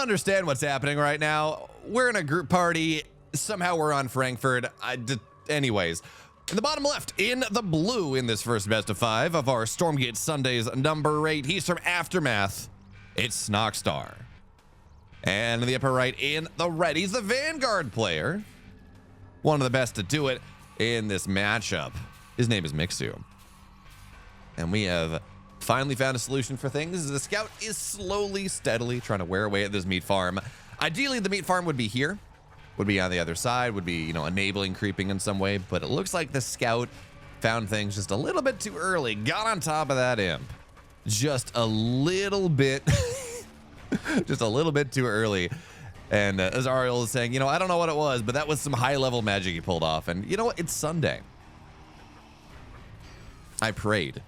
understand what's happening right now. We're in a group party. Somehow we're on Frankfurt. Anyways, in the bottom left, in the blue in this first best of 5 of our Stormgate Sundays number 8, he's from Aftermath. It's Snoxtar. And in the upper right, in the red, he's the Vanguard player. One of the best to do it in this matchup. His name is Mixu. And we have finally found a solution for things. The scout is slowly, steadily trying to wear away at this meat farm. Ideally, the meat farm would be here, would be on the other side, would be, you know, enabling creeping in some way. But it looks like the scout found things just a little bit too early. Got on top of that imp. Just a little bit, just a little bit too early. And as Ariel is saying, you know, I don't know what it was, but that was some high-level magic he pulled off. And you know what? It's Sunday. I prayed.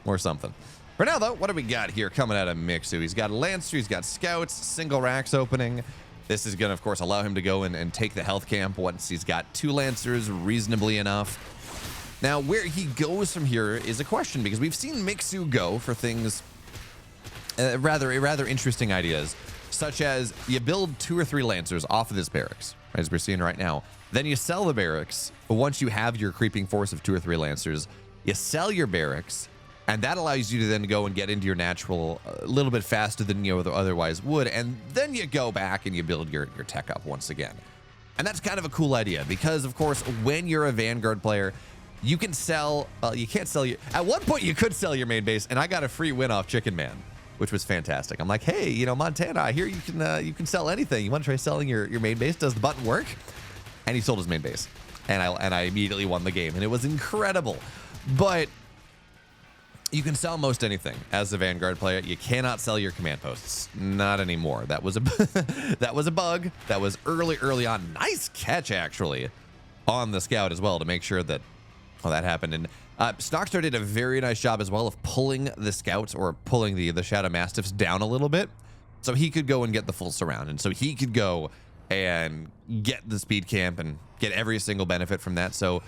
Or something. For now, though, what do we got here coming out of Mixu? He's got a Lancer, he's got Scouts, single racks opening. This is going to, of course, allow him to go and take the health camp once he's got 2 Lancers reasonably enough. Now, where he goes from here is a question, because we've seen Mixu go for things, rather interesting ideas, such as you build 2 or 3 Lancers off of this barracks, as we're seeing right now. Then you sell the barracks. Once you have your creeping force of 2 or 3 Lancers, you sell your barracks, and that allows you to then go and get into your natural a little bit faster than you otherwise would. And then you go back and you build your tech up once again. And that's kind of a cool idea, because, of course, when you're a Vanguard player, you can sell, well, you can't sell your, at one point you could sell your main base, and I got a free win off Chicken Man, which was fantastic. I'm like, hey, you know, Montana, I hear you can sell anything. You want to try selling your main base? Does the button work? And he sold his main base, and I immediately won the game, and it was incredible. But you can sell most anything as a Vanguard player. You cannot sell your command posts, not anymore. That was a that was a bug. That was early on. Nice catch actually on the scout as well to make sure that that happened. And Snoxtar did a very nice job as well of pulling the scouts, or pulling the Shadow Mastiffs down a little bit, so he could go and get the full surround, and so he could go and get the speed camp and get every single benefit from that. So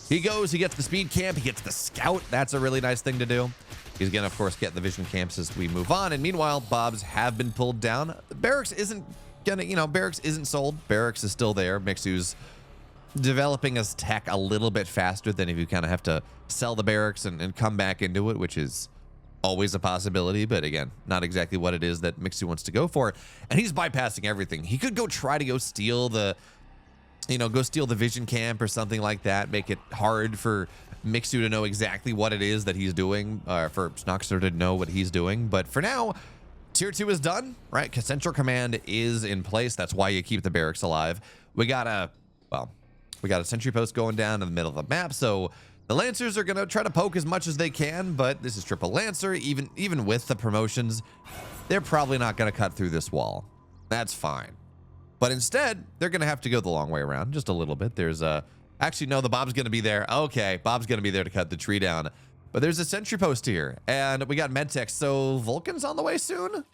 he goes, he gets the speed camp, he gets the scout. That's a really nice thing to do. He's gonna, of course, get the vision camps as we move on. And meanwhile, Bobs have been pulled down. Barracks isn't gonna, you know, Barracks isn't sold. Barracks is still there. Mixu's developing his tech a little bit faster than if you kind of have to sell the barracks and come back into it, which is always a possibility, but again, not exactly what it is that Mixu wants to go for. And he's bypassing everything. He could go try to go steal the, you know, go steal the vision camp or something like that, make it hard for Mixu to know exactly what it is that he's doing, for Snoxtar to know what he's doing. But for now, tier 2 is done, right? Central command is in place. That's why you keep the barracks alive. We got a sentry post going down in the middle of the map, so the Lancers are going to try to poke as much as they can, but this is triple Lancer. Even with the promotions, they're probably not going to cut through this wall. That's fine. But instead, they're going to have to go the long way around just a little bit. There's actually, no, the Bob's going to be there. Okay, Bob's going to be there to cut the tree down. But there's a sentry post here, and we got medtech. So Vulcan's on the way soon?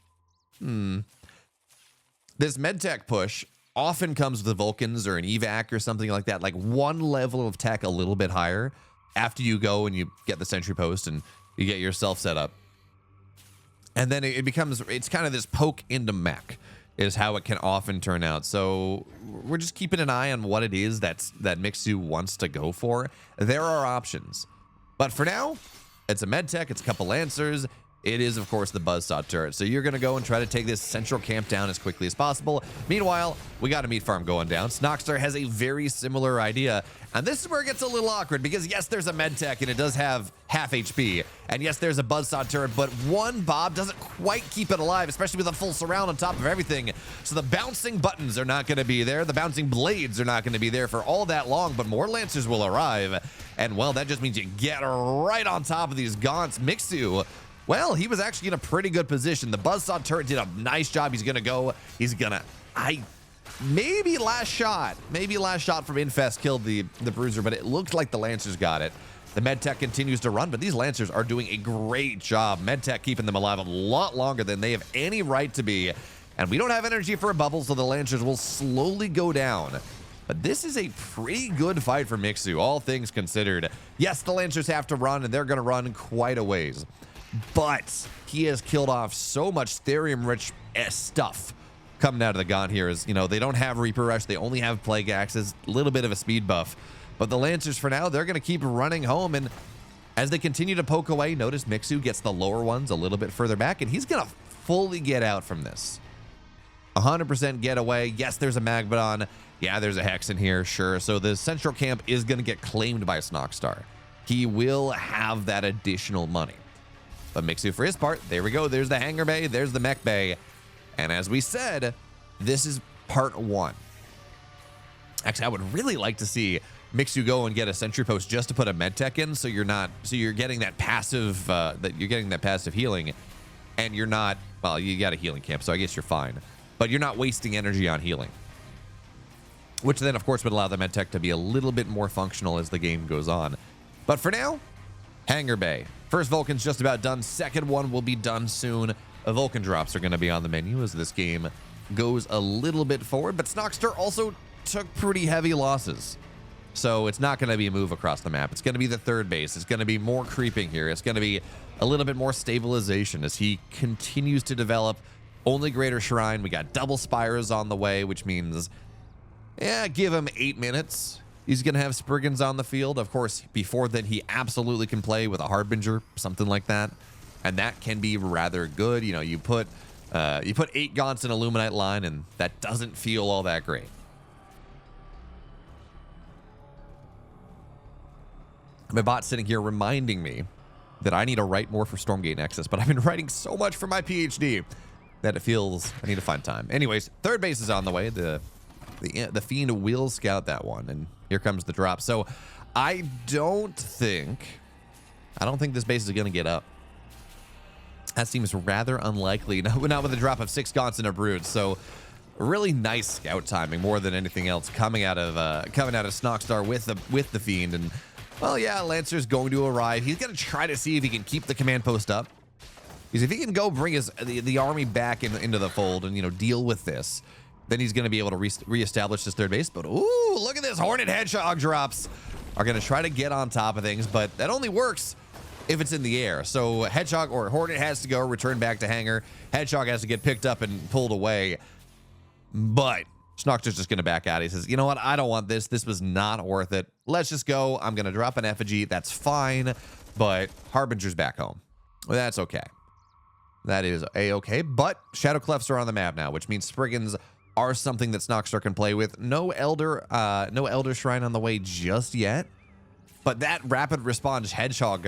This medtech push often comes with Vulcans or an evac or something like that, like one level of tech a little bit higher after you go and you get the sentry post and you get yourself set up. And then it's kind of this poke into mech is how it can often turn out. So we're just keeping an eye on what it is that Mixu wants to go for. There are options, but for now, it's a medtech, it's a couple Lancers. It is, of course, the Buzzsaw turret. So you're going to go and try to take this central camp down as quickly as possible. Meanwhile, we got a meat farm going down. Snoxtar has a very similar idea. And this is where it gets a little awkward, because yes, there's a med tech and it does have half HP. And yes, there's a Buzzsaw turret, but one Bob doesn't quite keep it alive, especially with a full surround on top of everything. So the bouncing buttons are not going to be there. The bouncing blades are not going to be there for all that long, but more Lancers will arrive. And well, that just means you get right on top of these gaunts. Mixu, well, he was actually in a pretty good position. The Buzzsaw turret did a nice job. He's gonna, maybe last shot from Infest killed the Bruiser, but it looked like the Lancers got it. The Medtech continues to run, but these Lancers are doing a great job. Medtech keeping them alive a lot longer than they have any right to be. And we don't have energy for a bubble, so the Lancers will slowly go down. But this is a pretty good fight for Mixu, all things considered. Yes, the Lancers have to run, and they're going to run quite a ways. but he has killed off so much therium-rich stuff coming out of the gun here. Is, you know, they don't have Reaper Rush. They only have Plague Axes, a little bit of a speed buff. But the Lancers, for now, they're going to keep running home. And as they continue to poke away, notice Mixu gets the lower ones a little bit further back, and he's going to fully get out from this. 100% getaway. Yes, there's a Magbodon. Yeah, there's a Hex in here, sure. So the central camp is going to get claimed by Snoxtar. He will have that additional money. But Mixu, for his part, there we go. There's the hangar bay. There's the mech bay. And as we said, this is part 1. Actually, I would really like to see Mixu go and get a sentry post just to put a medtech in, so you're getting that passive healing, and you're not, well, you got a healing camp, so I guess you're fine, but you're not wasting energy on healing, which then of course would allow the medtech to be a little bit more functional as the game goes on. But for now, hangar bay. First Vulcan's just about done. Second one will be done soon. Vulcan drops are going to be on the menu as this game goes a little bit forward, but Snoxtar also took pretty heavy losses. So it's not going to be a move across the map. It's going to be the third base. It's going to be more creeping here. It's going to be a little bit more stabilization as he continues to develop only Greater Shrine. We got double Spires on the way, which means, yeah, give him 8 minutes. He's going to have Spriggans on the field. Of course, before then, he absolutely can play with a Harbinger, something like that. And that can be rather good. You know, you put 8 Gaunts in Illuminate line, and that doesn't feel all that great. My bot's sitting here reminding me that I need to write more for Stormgate Nexus, but I've been writing so much for my PhD that it feels I need to find time. Anyways, third base is on the way. The Fiend will scout that one, and here comes the drop. So I don't think this base is going to get up. That seems rather unlikely. Not with a drop of 6 Gaunts and a Brood. So really nice scout timing more than anything else coming out of Snoxtar with the Fiend. And well, yeah, Lancer's going to arrive. He's going to try to see if he can keep the command post up. Because if he can go bring the army back into the fold and, you know, deal with this, then he's going to be able to reestablish this third base. But, ooh, look at this. Hornet Hedgehog drops are going to try to get on top of things, but that only works if it's in the air. So Hedgehog or Hornet has to go, return back to hangar. Hedgehog has to get picked up and pulled away. But Snoxtar's just going to back out. He says, you know what? I don't want this. This was not worth it. Let's just go. I'm going to drop an effigy. That's fine. But Harbinger's back home. Well, that's okay. That is a-okay. But Shadow Clefts are on the map now, which means Spriggans are something that Snoxtar can play with. No Elder Shrine on the way just yet. But that rapid response hedgehog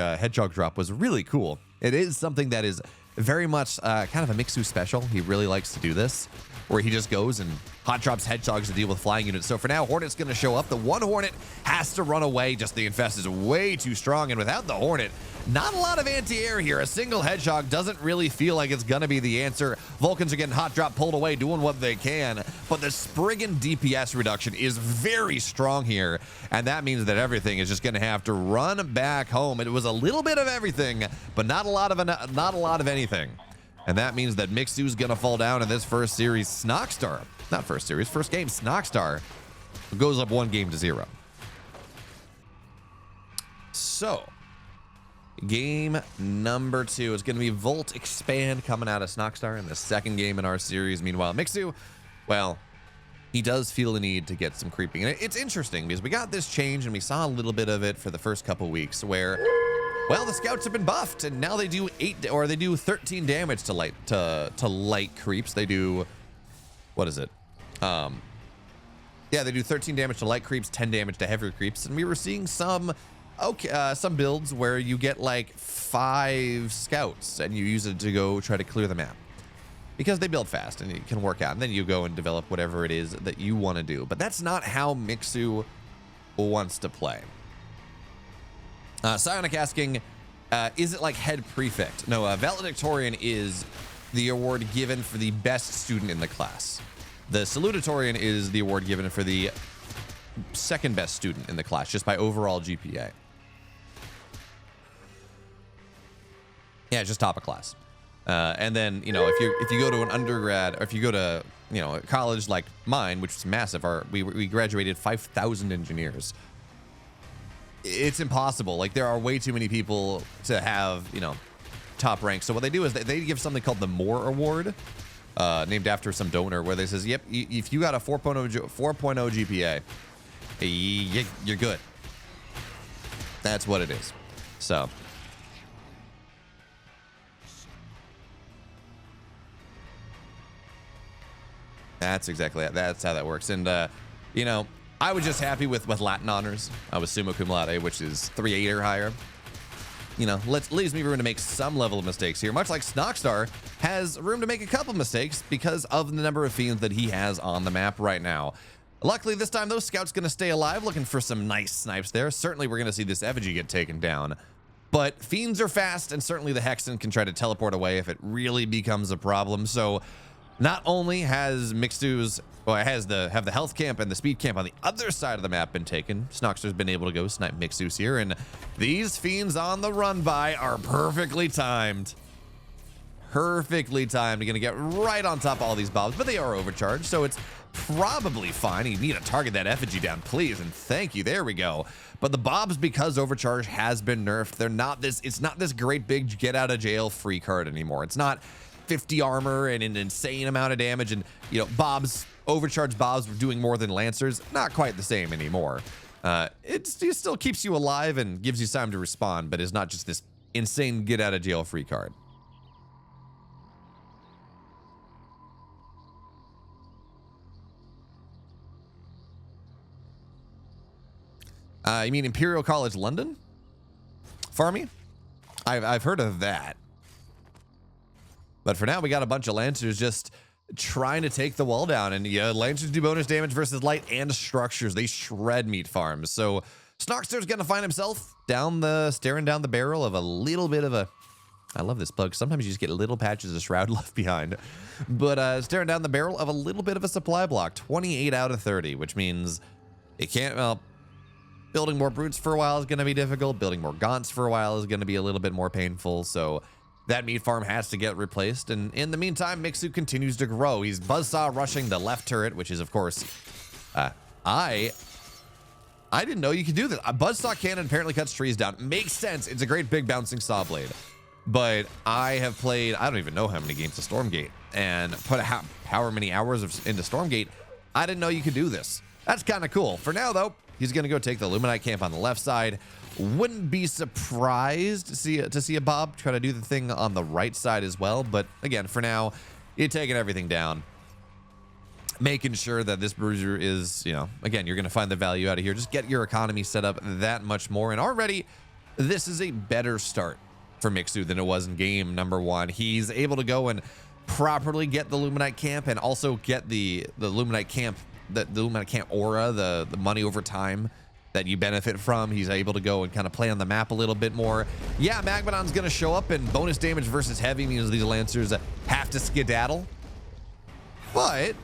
drop was really cool. It is something that is very much kind of a Mixu special. He really likes to do this, where he just goes and hot drops hedgehogs to deal with flying units. So for now, Hornet's going to show up. The one Hornet has to run away. Just the Infest is way too strong, and without the Hornet, not a lot of anti-air here. A single hedgehog doesn't really feel like it's going to be the answer. Vulcans are getting hot drop pulled away, doing what they can, but the Spriggan DPS reduction is very strong here, and that means that everything is just going to have to run back home. It was a little bit of everything, but not a lot of anything. And that means that Mixu's going to fall down in this first series. Snoxtar, not first series, first game, Snoxtar goes up 1-0. So, game number 2 is going to be Volt Expand coming out of Snoxtar in the second game in our series. Meanwhile, Mixu, well, he does feel the need to get some creeping. And it's interesting because we got this change and we saw a little bit of it for the first couple weeks where, well, the scouts have been buffed, and now they do 13 damage to light creeps. They do, what is it? Yeah, they do 13 damage to light creeps, 10 damage to heavier creeps, and we were seeing some builds where you get like 5 scouts and you use it to go try to clear the map because they build fast and it can work out, and then you go and develop whatever it is that you want to do. But that's not how Mixu wants to play. Psionic asking, is it like head prefect? No, valedictorian is the award given for the best student in the class. The salutatorian is the award given for the second best student in the class, just by overall GPA. Yeah, just top of class. And then, you know, if you go to an undergrad, or if you go to, you know, a college like mine, which is massive, we graduated 5,000 engineers. It's impossible. Like, there are way too many people to have, you know, top rank. So what they do is they give something called the More Award, named after some donor, where they says, yep, if you got a 4.0 GPA, you're good. That's what it is. So that's exactly it. That's how that works. And you know, I was just happy with Latin honors. I was summa cum laude, which is 3.8 or higher. You know, leaves me room to make some level of mistakes here, much like Snoxtar has room to make a couple mistakes because of the number of fiends that he has on the map right now. Luckily, this time, those scouts going to stay alive, looking for some nice snipes there. Certainly, we're going to see this effigy get taken down. But fiends are fast, and certainly the Hexen can try to teleport away if it really becomes a problem. So not only has Mixu's, well, it has the health camp and the speed camp on the other side of the map been taken, Snoxtar's been able to go snipe Mixu's here, and these fiends on the run by are perfectly timed. Perfectly timed. You're going to get right on top of all these bobs, but they are overcharged, so it's probably fine. You need to target that effigy down, please, and thank you. There we go. But the bobs, because overcharge has been nerfed, they're not this. It's not this great big get out of jail free card anymore. It's not 50 armor and an insane amount of damage, and you know, bobs, overcharged bobs were doing more than lancers. Not quite the same anymore. It still keeps you alive and gives you time to respond, but it's not just this insane get out of jail free card. You mean Imperial College London? Farmy? I've heard of that. But for now, we got a bunch of Lancers just trying to take the wall down. And yeah, Lancers do bonus damage versus light and structures. They shred meat farms. So Snoxtar's going to find himself staring down the barrel of a little bit of a... I love this bug. Sometimes you just get little patches of shroud left behind. But staring down the barrel of a little bit of a supply block. 28 out of 30, which means it can't... Well, building more brutes for a while is going to be difficult. Building more gaunts for a while is going to be a little bit more painful. So that meat farm has to get replaced. And in the meantime, Mixu continues to grow. He's buzzsaw rushing the left turret, which is, of course, I didn't know you could do this. A buzzsaw cannon apparently cuts trees down. Makes sense. It's a great big bouncing saw blade. But I have played, I don't even know how many games of Stormgate, and put however many hours into Stormgate. I didn't know you could do this. That's kind of cool. For now, though, he's going to go take the Luminite camp on the left side. Wouldn't be surprised to see a Bob try to do the thing on the right side as well. But again, for now, you're taking everything down. Making sure that this bruiser is, you know, again, you're going to find the value out of here. Just get your economy set up that much more. And already, this is a better start for Mixu than it was in game number 1. He's able to go and properly get the Luminite camp and also get the Luminite camp, the Luminite camp aura, the money over time that you benefit from. He's able to go and kind of play on the map a little bit more. Yeah, Magmadon's going to show up, and bonus damage versus heavy means these Lancers have to skedaddle. But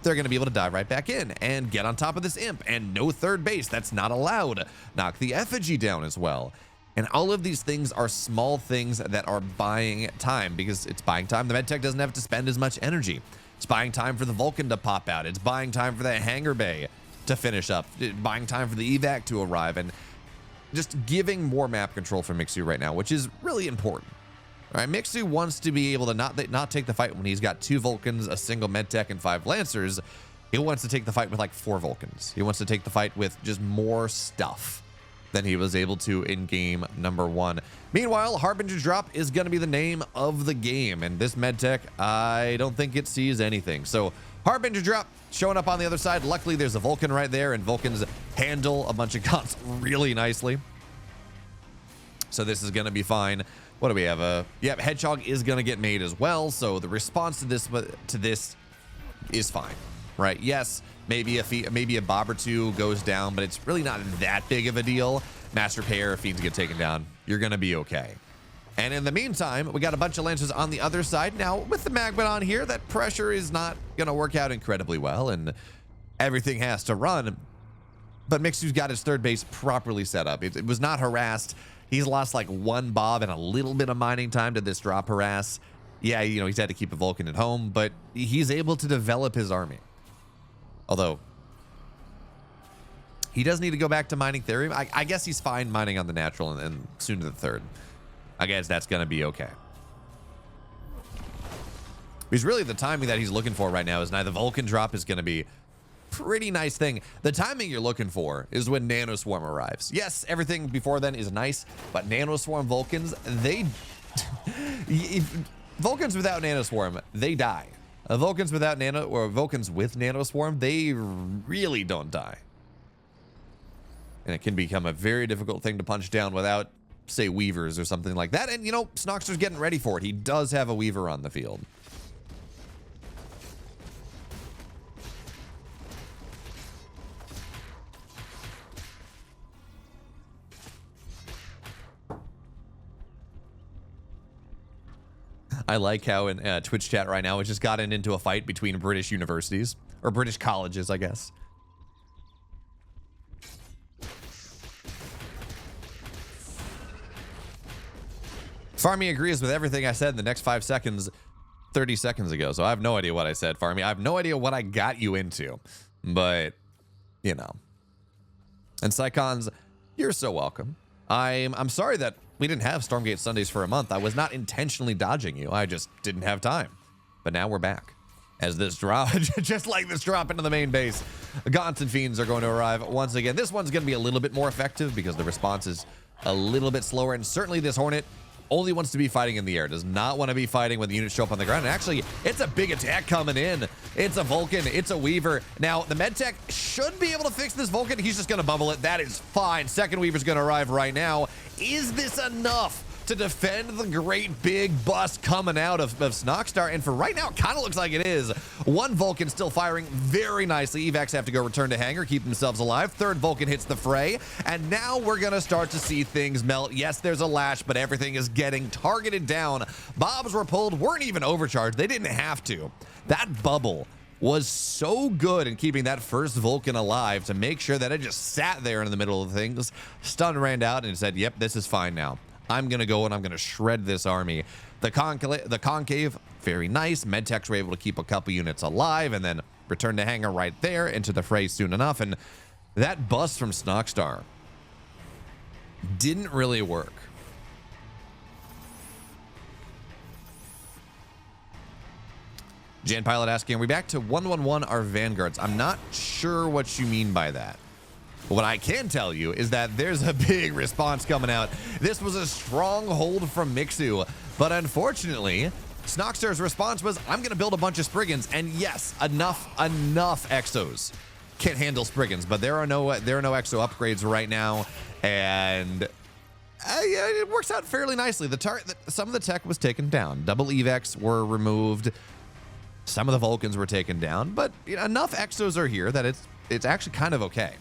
they're going to be able to dive right back in and get on top of this imp, and no third base. That's not allowed. Knock the effigy down as well. And all of these things are small things that are buying time, because it's buying time. The medtech doesn't have to spend as much energy. It's buying time for the Vulcan to pop out. It's buying time for that hangar bay to finish up. Buying time for the evac to arrive, and just giving more map control for Mixu right now, which is really important. All right, Mixu wants to be able to not take the fight when he's got 2 Vulcans, a single medtech, and 5 Lancers. He wants to take the fight with like 4 Vulcans. He wants to take the fight with just more stuff than he was able to in game number 1. Meanwhile, Harbinger Drop is going to be the name of the game, and this medtech, I don't think it sees anything. So Harbinger Drop showing up on the other side. Luckily, there's a Vulcan right there, and Vulcans handle a bunch of gaunts really nicely. So this is going to be fine. What do we have? Yep, Hedgehog is going to get made as well. So the response to this is fine, right? Yes, maybe a Bob or 2 goes down, but it's really not that big of a deal. Master Pair, Fiends get taken down. You're going to be okay. And in the meantime, we got a bunch of Lancers on the other side. Now, with the Magmadon here, that pressure is not going to work out incredibly well, and everything has to run. But Mixu's got his third base properly set up. It was not harassed. He's lost like 1 Bob and a little bit of mining time to this drop harass. Yeah, you know, he's had to keep a Vulcan at home, but he's able to develop his army. Although, he does need to go back to mining Therium. I guess he's fine mining on the natural and soon to the 3rd. I guess that's going to be okay. Because really the timing that he's looking for right now is now the Vulcan drop is going to be pretty nice thing. The timing you're looking for is when Nanoswarm arrives. Yes, everything before then is nice, but Nanoswarm Vulcans, they... Vulcans without Nanoswarm, they die. Vulcans without Vulcans with Nanoswarm, they really don't die. And it can become a very difficult thing to punch down without, say, Weavers or something like that. And, you know, Snoxtar's getting ready for it. He does have a Weaver on the field. I like how in Twitch chat right now, it just gotten into a fight between British universities, or British colleges, I guess. Farmy agrees with everything I said in the next 5 seconds, 30 seconds ago. So I have no idea what I said, Farmy. I have no idea what I got you into, but, you know. And Psychons, you're so welcome. I'm sorry that we didn't have Stormgate Sundays for a month. I was not intentionally dodging you. I just didn't have time. But now we're back. As this drop, just like this drop into the main base, Gaunts and Fiends are going to arrive once again. This one's going to be a little bit more effective because the response is a little bit slower. And certainly this Hornet only wants to be fighting in the air, does not want to be fighting when the units show up on the ground. And actually, it's a big attack coming in. It's a Vulcan, it's a Weaver. Now, the Medtech should be able to fix this Vulcan. He's just going to bubble it. That is fine. Second Weaver's going to arrive right now. Is this enough to defend the great big bust coming out of Snoxtar? And for right now, it kind of looks like it is. One Vulcan still firing very nicely. Evacs have to go return to hangar, keep themselves alive. Third Vulcan hits the fray, and now we're gonna start to see things melt. Yes, there's a lash, but everything is getting targeted down. Bobs were pulled, weren't even overcharged. They didn't have to. That bubble was so good in keeping that first Vulcan alive to make sure that it just sat there in the middle of things. Stun ran out and said, yep, this is fine now. I'm going to go and I'm going to shred this army. The concave, very nice. Medtechs were able to keep a couple units alive and then return to hangar right there into the fray soon enough. And that bust from Snoxtar didn't really work. Jan Pilot asking, are we back to 111 our Vanguards? I'm not sure what you mean by that. What I can tell you is that there's a big response coming out. This was a strong hold from Mixu, but unfortunately, Snoxtar's response was, I'm going to build a bunch of Spriggans. And yes, enough Exos can't handle Spriggans, but there are no Exo upgrades right now, and it works out fairly nicely. Some of the tech was taken down. Double evacs were removed. Some of the Vulcans were taken down, but enough Exos are here that it's actually kind of okay.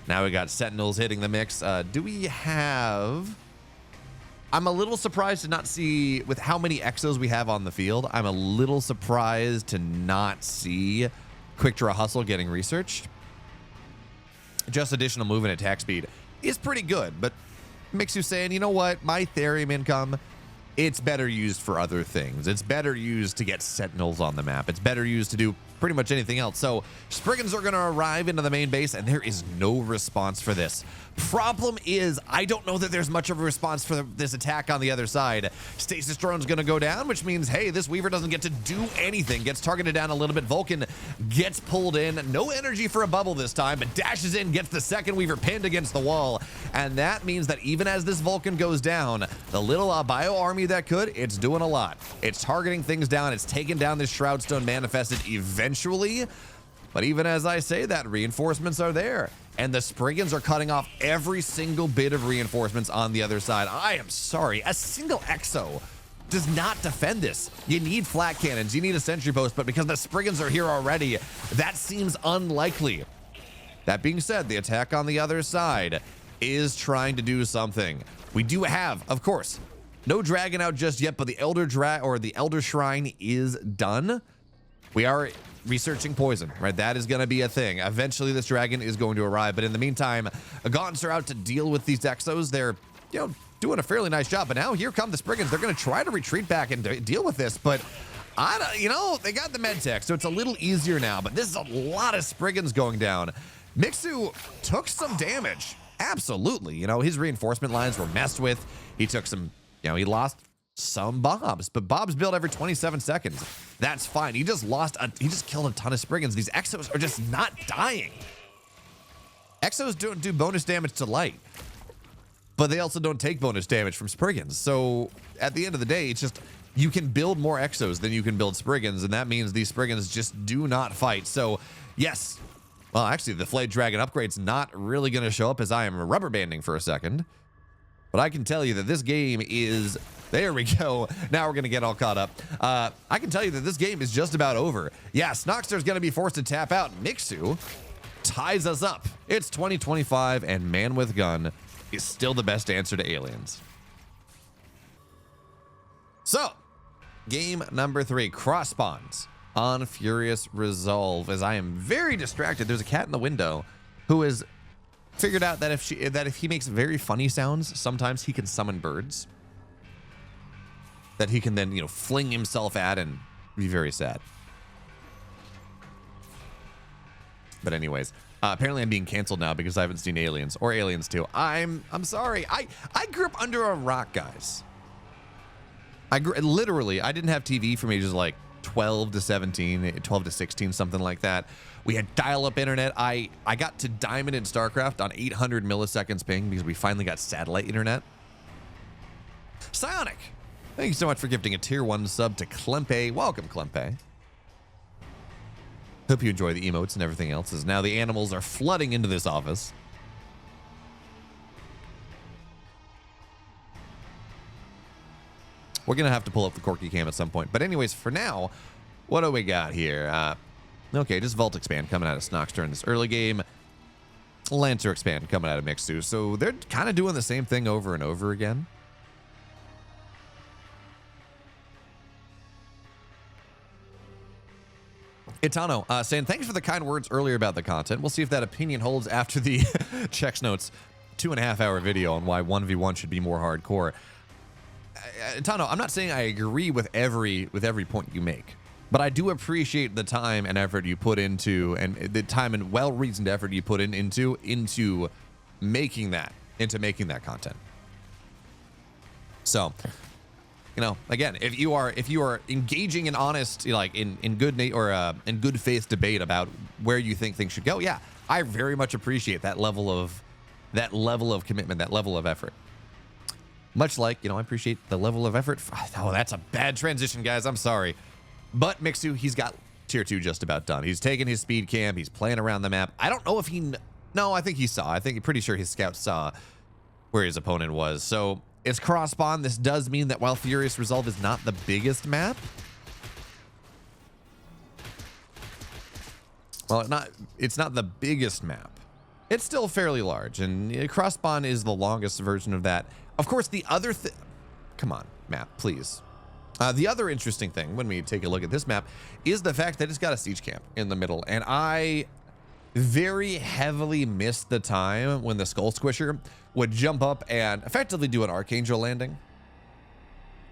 Now we got Sentinels hitting the mix. Do we have... I'm a little surprised to not see, with how many Exos we have on the field, I'm a little surprised to not see Quick Draw Hustle getting researched. Just additional move and attack speed is pretty good, but Mixu saying, you know what, my Therium income, it's better used for other things. It's better used to get Sentinels on the map. It's better used to do pretty much anything else. So Spriggans are going to arrive into the main base, and there is no response for this. Problem is, I don't know that there's much of a response for this attack on the other side. Stasis Drone's going to go down, which means, hey, this Weaver doesn't get to do anything. Gets targeted down a little bit. Vulcan gets pulled in. No energy for a bubble this time, but dashes in, gets the second Weaver pinned against the wall. And that means that even as this Vulcan goes down, the little bio army that could, it's doing a lot. It's targeting things down. It's taking down this Shroudstone Manifested eventually. But even as I say that, reinforcements are there. And the Spriggans are cutting off every single bit of reinforcements on the other side. I am sorry, a single Exo does not defend this. You need flat cannons, you need a sentry post, but because the Spriggans are here already, that seems unlikely. That being said, the attack on the other side is trying to do something. We do have, of course, no dragon out just yet, but the Elder Shrine is done. We are researching poison, right? That is going to be a thing. Eventually, this dragon is going to arrive, but in the meantime, Gaunts are out to deal with these Exos. They're, doing a fairly nice job, but now here come the Spriggans. They're going to try to retreat back and deal with this, but they got the medtech, so it's a little easier now, but this is a lot of Spriggans going down. Mixu took some damage. Absolutely. His reinforcement lines were messed with. He took some, he lost some Bobs, but Bobs build every 27 seconds. That's fine. He just killed a ton of Spriggans. These Exos are just not dying. Exos don't do bonus damage to light, but they also don't take bonus damage from Spriggans. So at the end of the day, it's just, you can build more Exos than you can build Spriggans, and that means these Spriggans just do not fight. So yes, well, actually the Flayed Dragon upgrade's not really going to show up as I am rubber banding for a second. But I can tell you that this game is, there we go. Now we're going to get all caught up. I can tell you that this game is just about over. Yeah, Snoxtar's going to be forced to tap out. Mixu ties us up. It's 2025, and Man with Gun is still the best answer to aliens. So, game number 3, cross spawns on Furious Resolve. As I am very distracted, there's a cat in the window who has figured out that if he makes very funny sounds, sometimes he can summon birds that he can then, you know, fling himself at and be very sad. But anyways, apparently I'm being canceled now because I haven't seen Aliens or Aliens 2. I'm sorry. I grew up under a rock, guys. Literally, I didn't have TV from ages like 12 to 17, 12 to 16, something like that. We had dial-up internet. I got to Diamond in StarCraft on 800 milliseconds ping because we finally got satellite internet. Psionic, thank you so much for gifting a tier 1 sub to Klempe. Welcome, Klempe. Hope you enjoy the emotes and everything else, as now the animals are flooding into this office. We're going to have to pull up the Corky cam at some point. But anyways, for now, what do we got here? Okay, just Vault Expand coming out of Snoxtar in this early game. Lancer Expand coming out of Mixu. So they're kind of doing the same thing over and over again. Itano saying, thanks for the kind words earlier about the content. We'll see if that opinion holds after the Checks Notes 2.5-hour video on why 1v1 should be more hardcore. Tano, I'm not saying I agree with every point you make, but I do appreciate the time and effort you put into, and the time and well-reasoned effort you put into making that content. So, you know, again, if you are engaging in honest, like in good faith debate about where you think things should go, yeah, I very much appreciate that level of commitment, that level of effort. Much like, you know, I appreciate the level of effort. Oh, that's a bad transition, guys. I'm sorry. But Mixu, he's got tier 2 just about done. He's taking his speed cam. He's playing around the map. I don't know if no, I think he saw. I'm pretty sure his scouts saw where his opponent was. So it's cross spawn. This does mean that while Furious Resolve is not the biggest map, well, it's not the biggest map. It's still fairly large, and cross spawn is the longest version of that. Of course, the other thing, come on, map, please. The other interesting thing when we take a look at this map is the fact that it's got a siege camp in the middle, and I very heavily missed the time when the Skull Squisher would jump up and effectively do an Archangel landing,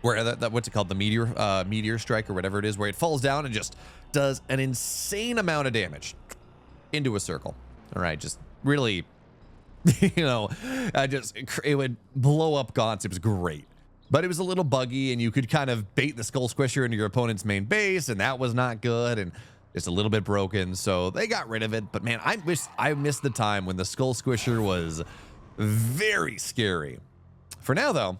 where that what's it called, the meteor strike or whatever it is, where it falls down and just does an insane amount of damage into a circle. All right, just really. You know, it would blow up gaunts. It was great, but it was a little buggy, and you could kind of bait the Skull Squisher into your opponent's main base, and that was not good, and it's a little bit broken, so they got rid of it. But man, I missed the time when the Skull Squisher was very scary. For now, though,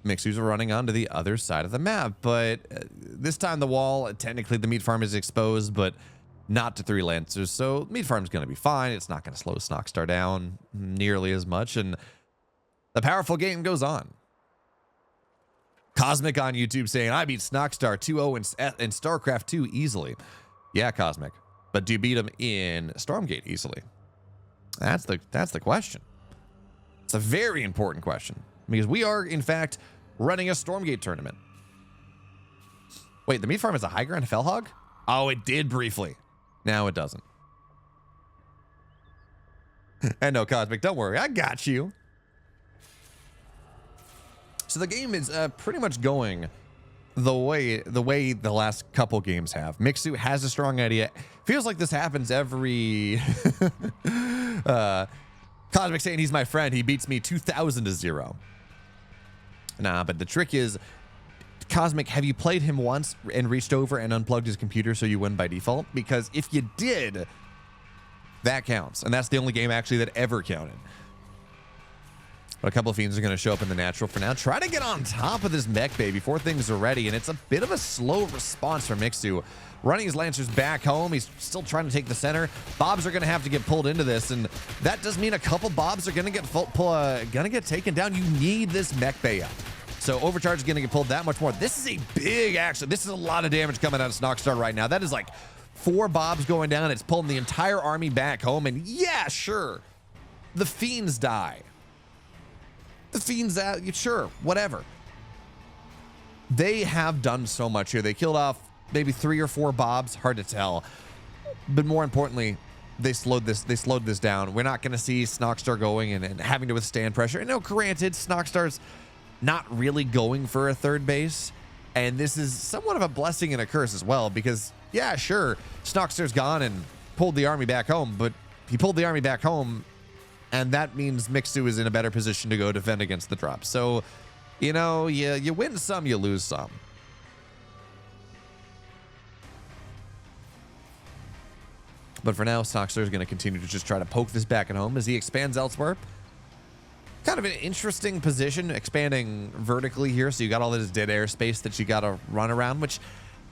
Mixu's running onto the other side of the map, but this time the wall, technically the meat farm is exposed, but not to 3 Lancers, so meat farm's going to be fine. It's not going to slow Snoxtar down nearly as much, and the powerful game goes on. Cosmic on YouTube saying, I beat Snoxtar 2-0 in StarCraft 2 easily. Yeah, Cosmic, but do you beat him in Stormgate easily? That's the question. It's a very important question, because we are, in fact, running a Stormgate tournament. Wait, the meat farm is a high ground Fellhog? Oh, it did briefly. Now it doesn't. And no, Cosmic, don't worry, I got you. So the game is pretty much going the way the last couple games have. Mixu has a strong idea. Feels like this happens every. Cosmic saying he's my friend. He beats me 2,000 to 0. Nah, but the trick is, Cosmic, have you played him once and reached over and unplugged his computer so you win by default? Because if you did, that counts. And that's the only game actually that ever counted. But a couple of fiends are going to show up in the natural for now. Try to get on top of this mech bay before things are ready. And it's a bit of a slow response from Mixu. Running his Lancers back home. He's still trying to take the center. Bobs are going to have to get pulled into this. And that does mean a couple Bobs are going to get taken down. You need this mech bay up. So Overcharge is going to get pulled that much more. This is a big action. This is a lot of damage coming out of Snoxtar right now. That is like 4 Bobs going down. It's pulling the entire army back home. And yeah, sure, the fiends die. The fiends out, sure, whatever. They have done so much here. They killed off maybe 3 or 4 Bobs, hard to tell. But more importantly, they slowed this down. We're not going to see Snoxtar going and having to withstand pressure. And no, granted, Snoxtar's not really going for a third base. And this is somewhat of a blessing and a curse as well, because yeah, sure, Snoxtar's gone and pulled the army back home, but he pulled the army back home, and that means Mixu is in a better position to go defend against the drop. So, you know, you win some, you lose some. But for now, Snoxtar is going to continue to just try to poke this back at home as he expands elsewhere. Kind of an interesting position, expanding vertically here. So you got all this dead airspace that you got to run around, which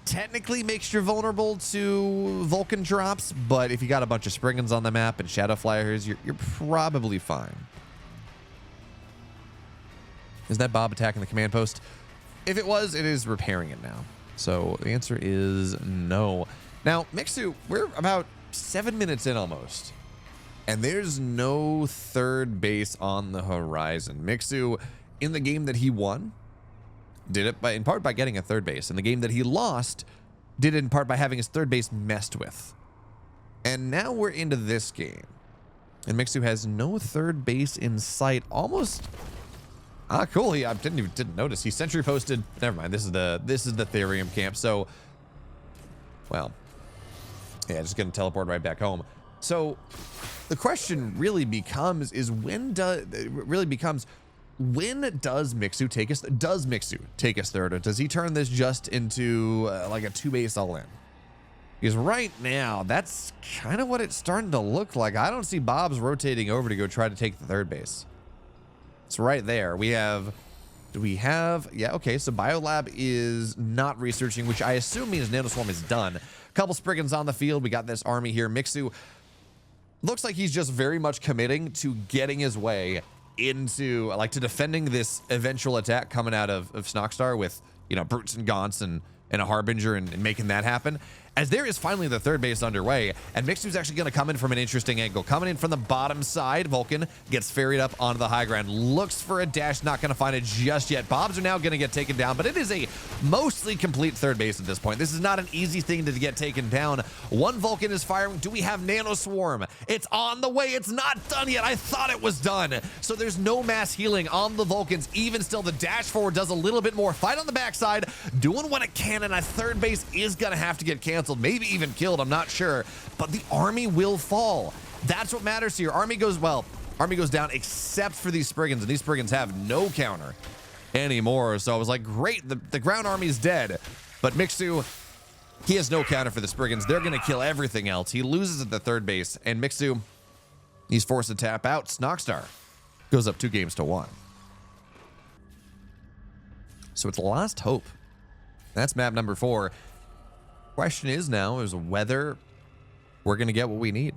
technically makes you vulnerable to Vulcan drops. But if you got a bunch of Spriggans on the map and Shadow Flyers, you're probably fine. Is that Bob attacking the command post? If it was, it is repairing it now. So the answer is no. Now, Mixu, we're about 7 minutes in almost. And there's no third base on the horizon. Mixu, in the game that he won, did it in part by getting a third base. In the game that he lost, did it in part by having his third base messed with. And now we're into this game. And Mixu has no third base in sight. Almost. Ah, cool. I didn't notice. He sentry posted. Never mind. This is the Therium camp. So, well, yeah, just gonna teleport right back home. So the question really becomes when does Mixu take us? Does Mixu take us third, or does he turn this just into like a 2-base all-in? Because right now, that's kind of what it's starting to look like. I don't see Bob's rotating over to go try to take the third base. It's right there. Do we have? Yeah, okay, so Biolab is not researching, which I assume means Nanoswarm is done. A couple Spriggans on the field. We got this army here. Mixu looks like he's just very much committing to getting his way into, like, to defending this eventual attack coming out of Snoxtar with, you know, Brutes and Gaunts and a Harbinger and making that happen. As there is finally the third base underway, and Mixu's actually going to come in from an interesting angle. Coming in from the bottom side, Vulcan gets ferried up onto the high ground, looks for a dash, not going to find it just yet. Bobs are now going to get taken down, but it is a mostly complete third base at this point. This is not an easy thing to get taken down. One Vulcan is firing. Do we have Nanoswarm? It's on the way. It's not done yet. I thought it was done. So there's no mass healing on the Vulcans. Even still, the dash forward does a little bit more. Fight on the backside, doing what it can, and a third base is going to have to get canceled. Maybe even killed, I'm not sure, but the army will fall. That's what matters here. Army goes down except for these Spriggans, and these Spriggans have no counter anymore. So I was like, great, the ground army is dead, but Mixu, he has no counter for the Spriggans. They're going to kill everything else. He loses at the third base, and Mixu, he's forced to tap out. Snoxtar goes up 2-1. So it's last hope. That's map number 4. Question is now is whether we're going to get what we need.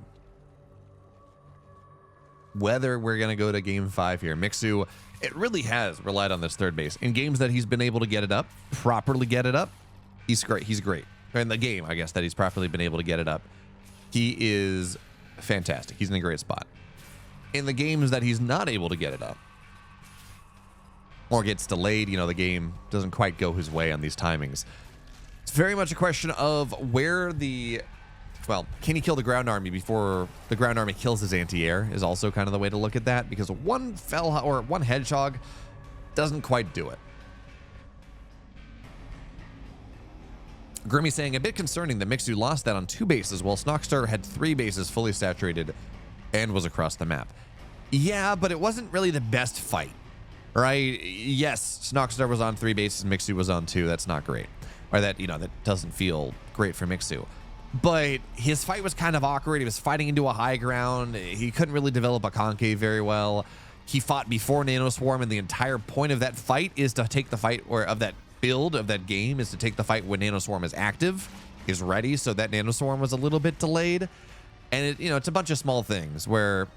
Whether we're going to go to game 5 here. Mixu, it really has relied on this third base. In games that he's been able to get it up, properly get it up, he's great. He's great. In the game, I guess, that he's properly been able to get it up, he is fantastic. He's in a great spot. In the games that he's not able to get it up, or gets delayed, you know, the game doesn't quite go his way on these timings. It's very much a question of where can he kill the ground army before the ground army kills his anti-air is also kind of the way to look at that, because one hedgehog doesn't quite do it. Grimmy saying, a bit concerning that Mixu lost that on 2 bases while Snoxtar had 3 bases fully saturated and was across the map. Yeah, but it wasn't really the best fight. right? Yes, Snoxtar was on 3 bases, Mixu was on 2. That's not great. Or that, you know, that doesn't feel great for Mixu. But his fight was kind of awkward. He was fighting into a high ground. He couldn't really develop a concave very well. He fought before Nanoswarm, and the entire point of that fight is to take the fight, or of that build of that game, is to take the fight when Nanoswarm is active, is ready. So that Nanoswarm was a little bit delayed. And it, you know, it's a bunch of small things where,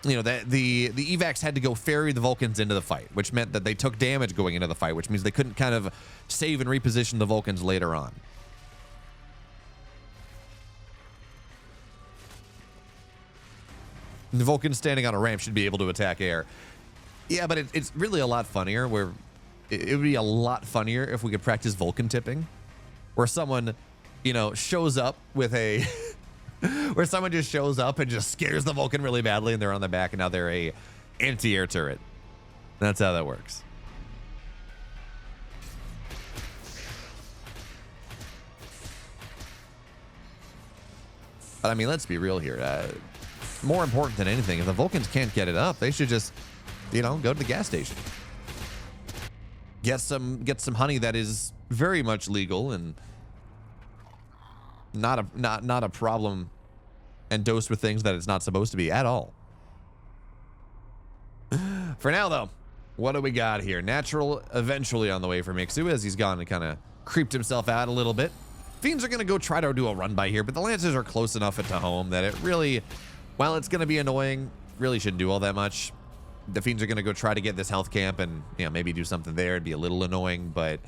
you know, that the evacs had to go ferry the Vulcans into the fight, which meant that they took damage going into the fight, which means they couldn't kind of save and reposition the Vulcans later on. The Vulcan standing on a ramp should be able to attack air. Yeah, but it's really a lot funnier where it would be a lot funnier if we could practice Vulcan tipping, where someone, you know, shows up with a where someone just shows up and just scares the Vulcan really badly, and they're on the back, and now they're a anti-air turret. That's how that works. But I mean, let's be real here. More important than anything, if the Vulcans can't get it up, they should just, you know, go to the gas station. Get some honey that is very much legal and not a problem, and dosed with things that it's not supposed to be at all. For now, though, what do we got here? Natural eventually on the way for Mixu, as he's gone and kind of creeped himself out a little bit. Fiends are going to go try to do a run by here, but the Lancers are close enough to home that it really, while it's going to be annoying, really shouldn't do all that much. The Fiends are going to go try to get this health camp and, you know, maybe do something there. It'd be a little annoying, but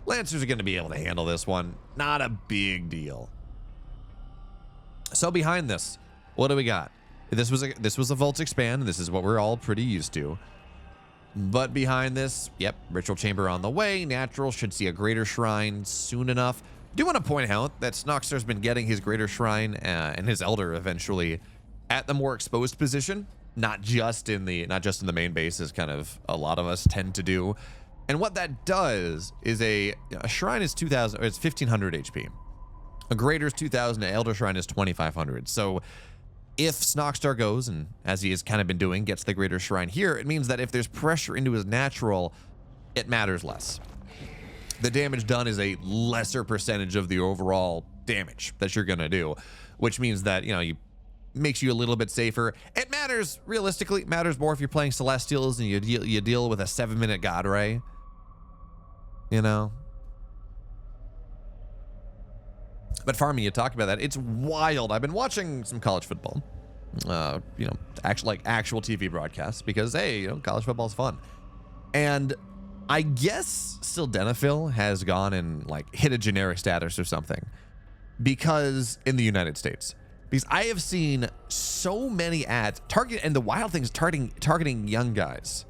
Lancers are going to be able to handle this one. Not a big deal. So behind this, what do we got? This was a Vault expand. This is what we're all pretty used to. But behind this, yep, Ritual Chamber on the way. Natural should see a Greater Shrine soon enough. Do want to point out that Snoxtar's been getting his Greater Shrine and his Elder eventually at the more exposed position, not just in the main base, as kind of a lot of us tend to do. And what that does is a Shrine is 2,000, or it's 1,500 HP. A Greater is 2,000, an Elder Shrine is 2,500. So if Snoxtar goes, and as he has kind of been doing, gets the Greater Shrine here, it means that if there's pressure into his natural, it matters less. The damage done is a lesser percentage of the overall damage that you're going to do, which means that, you know, makes you a little bit safer. It matters, realistically, it matters more if you're playing Celestials and you deal with a 7-minute God Ray, you know. But farming, you talked about that. It's wild. I've been watching some college football, you know, actual TV broadcasts, because, hey, you know, college football's fun. And I guess Sildenafil has gone and like hit a generic status or something, because in the United States, because I have seen so many ads and the wild things targeting young guys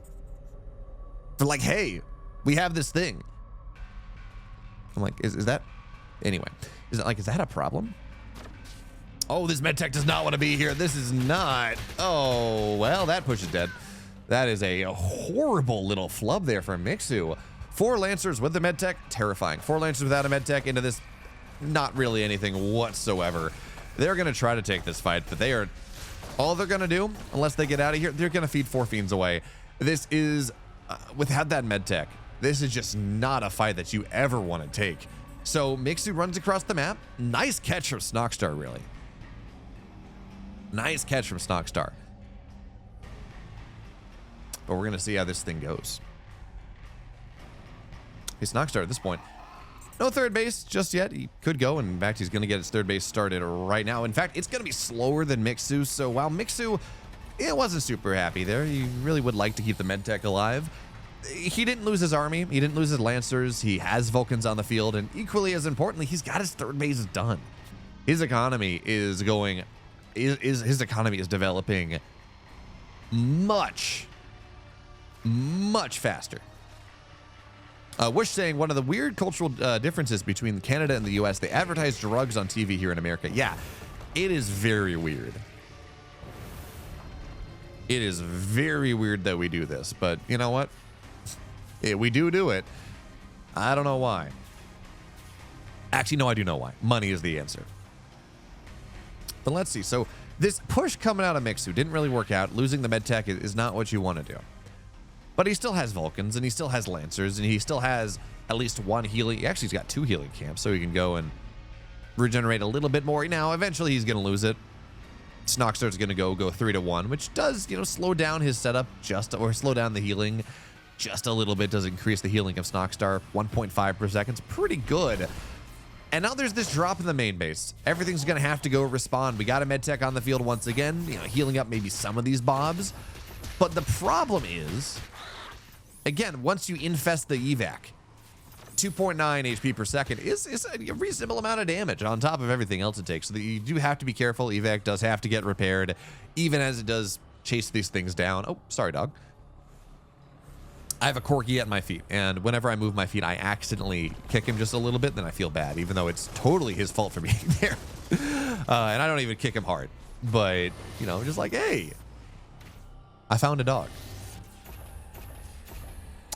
for like, hey, we have this thing. I'm like, is that anyway? Is that a problem? Oh, this medtech does not want to be here. This is not. Oh, well, that push is dead. That is a horrible little flub there from Mixu. 4 Lancers with the medtech, terrifying. 4 Lancers without a medtech into this, not really anything whatsoever. They're going to try to take this fight, but all they're going to do, unless they get out of here, they're going to feed 4 Fiends away. This is, without that medtech, this is just not a fight that you ever want to take. So Mixu runs across the map. Nice catch from Snoxtar, really. Nice catch from Snoxtar. But we're going to see how this thing goes. Hey, Snoxtar at this point, no third base just yet. He could go, and in fact, he's going to get his third base started right now. In fact, it's going to be slower than Mixu. So while Mixu, it wasn't super happy there, he really would like to keep the medtech alive. He didn't lose his army. He didn't lose his Lancers. He has Vulcans on the field, and equally as importantly, he's got his third base done. His economy is going. His economy is developing much faster. Wish saying one of the weird cultural differences between Canada and the US, they advertise drugs on TV here in America. Yeah, it is very weird. It is very weird that we do this, but you know what? Yeah, we do it. I don't know why. Actually, no, I do know why. Money is the answer. But let's see. So this push coming out of Mixu didn't really work out. Losing the medtech is not what you want to do. But he still has Vulcans, and he still has Lancers, and he still has at least one healing. Actually, he's got 2 healing camps, so he can go and regenerate a little bit more. Now, eventually, he's going to lose it. Snoxtar's going to go 3-1, which does, slow down his setup or slow down the healing just a little bit. Does increase the healing of Snoxtar. 1.5 per second. It's pretty good. And now there's this drop in the main base. Everything's going to have to go respawn. We got a medtech on the field once again, healing up maybe some of these bobs. But the problem is, again, once you infest the evac, 2.9 HP per second is a reasonable amount of damage on top of everything else it takes. So you do have to be careful. Evac does have to get repaired, even as it does chase these things down. Oh, sorry, dog. I have a corgi at my feet, and whenever I move my feet, I accidentally kick him just a little bit, then I feel bad, even though it's totally his fault for being there. And I don't even kick him hard. But, just like, hey, I found a dog.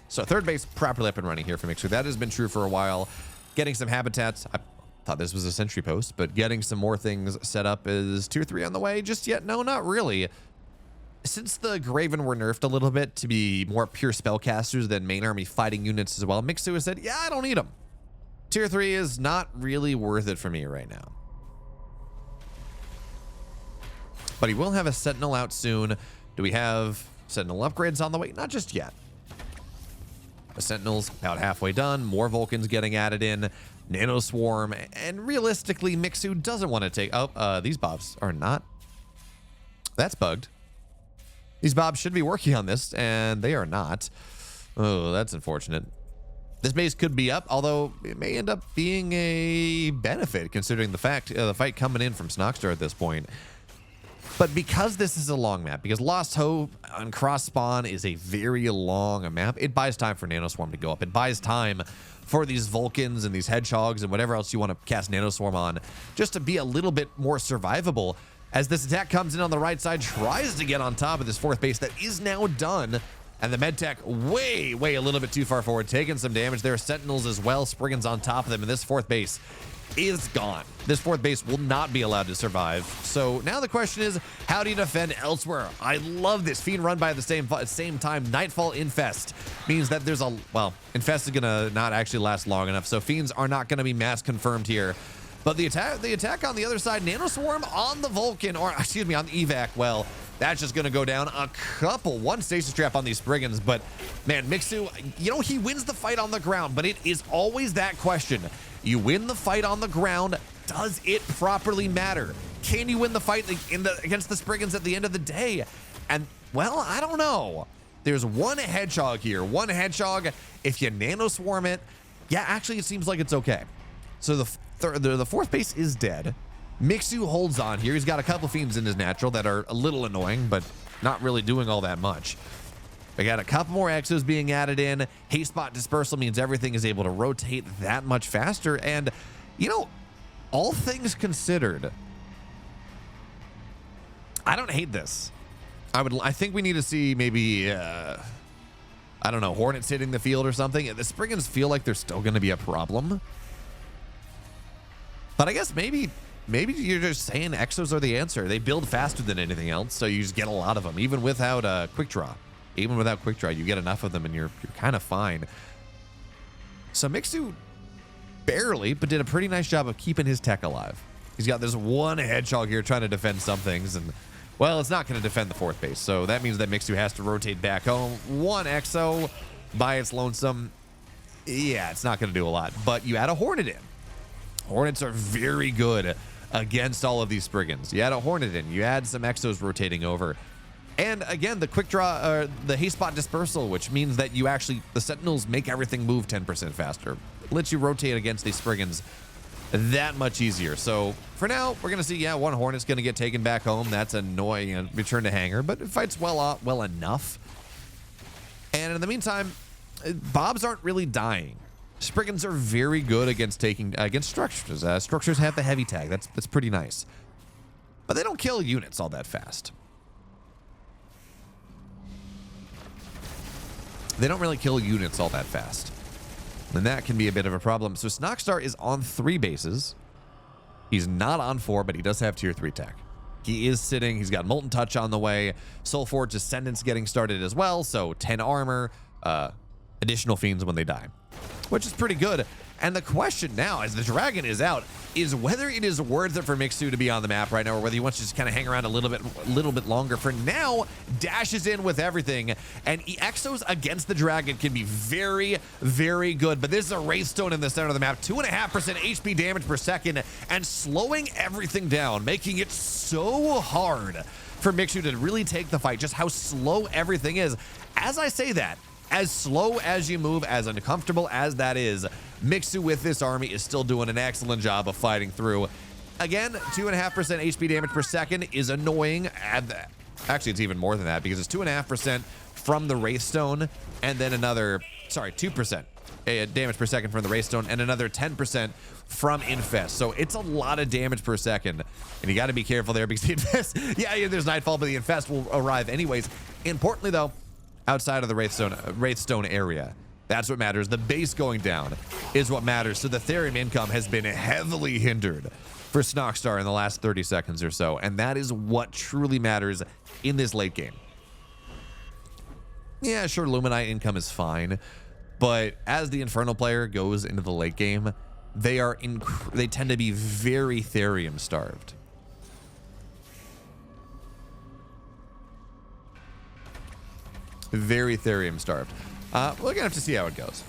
So third base properly up and running here for Mixu. That has been true for a while. Getting some habitats. I thought this was a sentry post, but getting some more things set up. Is tier 3 on the way just yet? No, not really. Since the Graven were nerfed a little bit to be more pure spellcasters than main army fighting units as well, Mixu has said, yeah, I don't need them. Tier 3 is not really worth it for me right now. But he will have a Sentinel out soon. Do we have Sentinel upgrades on the way? Not just yet. The Sentinel's about halfway done. More Vulcans getting added in. Nano Swarm. And realistically, Mixu doesn't want to take... Oh, these bobs are not. That's bugged. These bobs should be working on this, and they are not. Oh, that's unfortunate. This base could be up, although it may end up being a benefit, considering the fact the fight coming in from Snoxtar at this point. But because this is a long map, because Lost Hope on cross spawn is a very long map, it buys time for Nanoswarm to go up. It buys time for these Vulcans and these Hedgehogs and whatever else you want to cast Nanoswarm on, just to be a little bit more survivable. As this attack comes in on the right side, tries to get on top of this fourth base that is now done. And the medtech way a little bit too far forward, taking some damage there. Sentinels as well, Spriggans on top of them, and this fourth base is gone. This fourth base will not be allowed to survive. So now the question is, how do you defend elsewhere? I love this. Fiend run by at the same time. Nightfall Infest means that there's a... Well, Infest is going to not actually last long enough, so Fiends are not going to be mass confirmed here. But the attack on the other side, Nanoswarm on the Vulcan, or excuse me, on the evac, well, that's just going to go down a couple. One stasis trap on these Spriggans, but man, Mixu, he wins the fight on the ground, but it is always that question. You win the fight on the ground, does it properly matter? Can you win the fight against the Spriggans at the end of the day? And, well, I don't know. There's one Hedgehog here. One Hedgehog, if you Nanoswarm it, yeah, actually it seems like it's okay. So the fourth base is dead. Mixu holds on here. He's got a couple Fiends in his natural that are a little annoying, but not really doing all that much. We got a couple more Exos being added in. Haste Spot Dispersal means everything is able to rotate that much faster. And, all things considered, I don't hate this. I think we need to see maybe, I don't know, Hornets hitting the field or something. The Spriggans feel like they're still going to be a problem. But I guess maybe you're just saying Exos are the answer. They build faster than anything else, so you just get a lot of them, even without Quick Draw. Even without Quick Draw, you get enough of them, and you're kind of fine. So Mixu barely, but did a pretty nice job of keeping his tech alive. He's got this one Hedgehog here trying to defend some things, and, well, it's not going to defend the fourth base, so that means that Mixu has to rotate back home. One Exo by its lonesome. Yeah, it's not going to do a lot, but you add a Hornet in. Hornets are very good against all of these Spriggans. You add a Hornet in, you add some Exos rotating over. And again, the quick draw, the haste spot dispersal, which means that you actually, the Sentinels make everything move 10% faster. Lets you rotate against these Spriggans that much easier. So for now, we're going to see, yeah, one Hornet's going to get taken back home. That's annoying and return to hangar, but it fights well enough. And in the meantime, Bobs aren't really dying. Spriggans are very good against structures. Structures have the heavy tag. That's pretty nice. But they don't kill units all that fast. They don't really kill units all that fast. And that can be a bit of a problem. So Snoxtar is on 3 bases. He's not on 4, but he does have tier 3 tech. He is sitting. He's got Molten Touch on the way. Soulforge Descendants getting started as well. So 10 armor, additional fiends when they die, which is pretty good. And the question now, as the dragon is out, is whether it is worth it for Mixu to be on the map right now, or whether he wants to just kind of hang around a little bit longer. For now, dashes in with everything, and Exos against the dragon can be very, very good. But this is a Wraithstone in the center of the map, 2.5% HP damage per second, and slowing everything down, making it so hard for Mixu to really take the fight. Just how slow everything is. As I say that, as slow as you move, as uncomfortable as that is, Mixu with this army is still doing an excellent job of fighting through. Again, 2.5% HP damage per second is annoying. Actually, it's even more than that because it's 2.5% from the Wraithstone, and then another, sorry, 2% damage per second from the Wraithstone, and another 10% from Infest. So it's a lot of damage per second, and you got to be careful there because the Infest, yeah, there's Nightfall, but the Infest will arrive anyways. Importantly, though, outside of the Wraithstone area, that's what matters. The base going down is what matters. So the Therium income has been heavily hindered for Snoxtar in the last 30 seconds or so, and that is what truly matters in this late game. Yeah, sure, Luminite income is fine, but as the Infernal player goes into the late game, they tend to be very Therium starved. Very Therium starved. We're gonna have to see how it goes.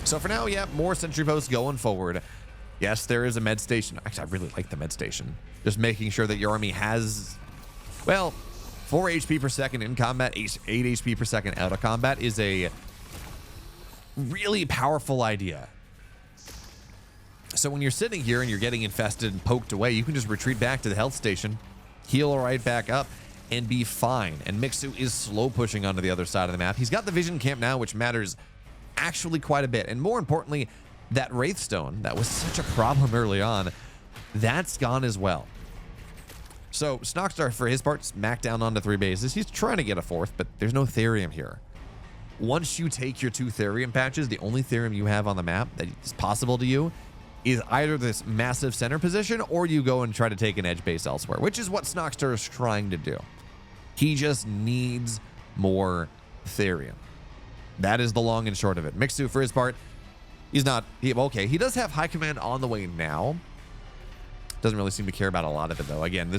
So for now, yeah, more sentry posts going forward. Yes, there is a med station. Actually, I really like the med station. Just making sure that your army has, well, 4 HP per second in combat, 8 HP per second out of combat is a really powerful idea. So when you're sitting here and you're getting infested and poked away, you can just retreat back to the health station, heal right back up, and be fine. And Mixu is slow pushing onto the other side of the map. He's got the vision camp now, which matters actually quite a bit. And more importantly, that Wraithstone that was such a problem early on, that's gone as well. So Snoxtar, for his part, smacked down onto 3 bases. He's trying to get a 4th, but there's no Therium here. Once you take your 2 Therium patches, the only Therium you have on the map that is possible to you is either this massive center position, or you go and try to take an edge base elsewhere, which is what Snoxtar is trying to do. He just needs more Therium. That is the long and short of it. Mixu, for his part, okay, he does have high command on the way now. Doesn't really seem to care about a lot of it, though. Again,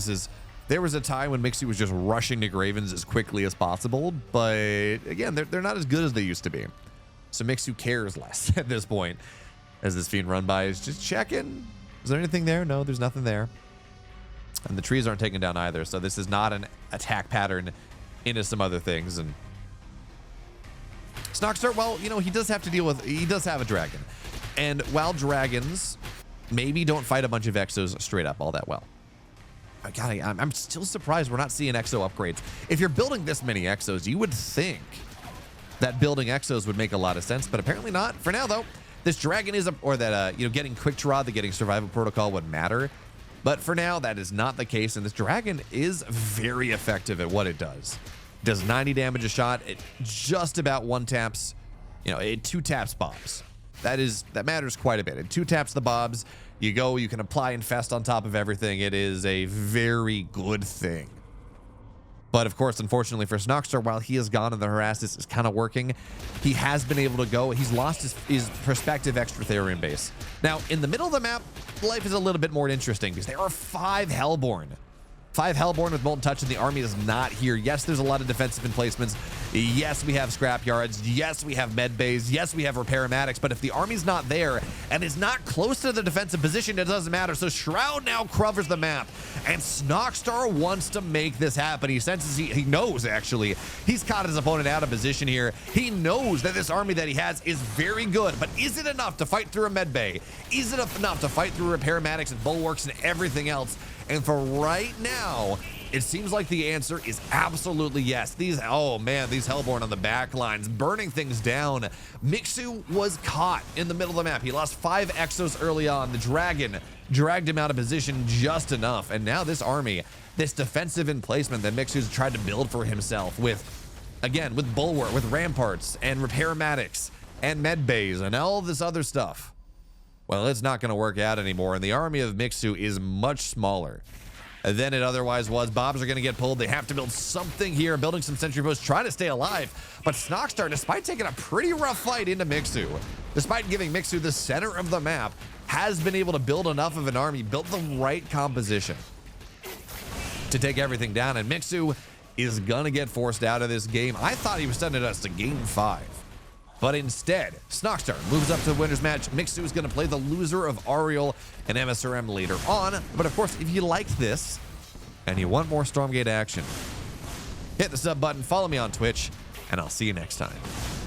there was a time when Mixu was just rushing to Gravens as quickly as possible, but again, they're not as good as they used to be. So Mixu cares less at this point, as this fiend run by is just checking. Is there anything there? No, there's nothing there. And the trees aren't taken down either, so this is not an attack pattern into some other things. And Snoxtar, well, you know, he does have a dragon. And while dragons maybe don't fight a bunch of Exos straight up all that well, I'm still surprised we're not seeing Exo upgrades. If you're building this many Exos, you would think that building Exos would make a lot of sense, but apparently not. For now, though, this dragon is getting quick draw, getting survival protocol would matter. But for now, that is not the case, and this dragon is very effective at what it does. It does 90 damage a shot. It just about 1 taps, it 2 taps bobs. That matters quite a bit. It 2 taps the bobs. You can apply Infest on top of everything. It is a very good thing. But of course, unfortunately for Snoxtar, while he is gone and the harass is kind of working, he has been able to go. He's lost his prospective extra Therium base. Now, in the middle of the map, life is a little bit more interesting because there are 5 Hellborn. 5 Hellborn with Molten Touch, and the army is not here. Yes, there's a lot of defensive emplacements. Yes, we have scrap yards. Yes, we have med bays. Yes, we have repairmatics. But if the army's not there and is not close to the defensive position, it doesn't matter. So Shroud now covers the map, and Snoxtar wants to make this happen. He senses, he knows, actually, he's caught his opponent out of position here. He knows that this army that he has is very good, but is it enough to fight through a med bay? Is it enough to fight through repairmatics and bulwarks and everything else? And for right now, it seems like the answer is absolutely yes. These Hellborn on the back lines, burning things down. Mixu was caught in the middle of the map. He lost 5 Exos early on. The dragon dragged him out of position just enough. And now this army, this defensive emplacement that Mixu's tried to build for himself with bulwark, with ramparts and repairmatics and med bays and all this other stuff, well, it's not going to work out anymore, and the army of Mixu is much smaller. than it otherwise was. Bombs are going to get pulled. They have to build something here, building some sentry posts, trying to stay alive. But Snoxtar, despite taking a pretty rough fight into Mixu, despite giving Mixu the center of the map, has been able to build enough of an army, built the right composition to take everything down. And Mixu is going to get forced out of this game. I thought he was sending us to game 5. But instead, Snoxtar moves up to the winner's match. Mixu is going to play the loser of Ariel and MSRM later on. But of course, if you liked this and you want more Stormgate action, hit the sub button, follow me on Twitch, and I'll see you next time.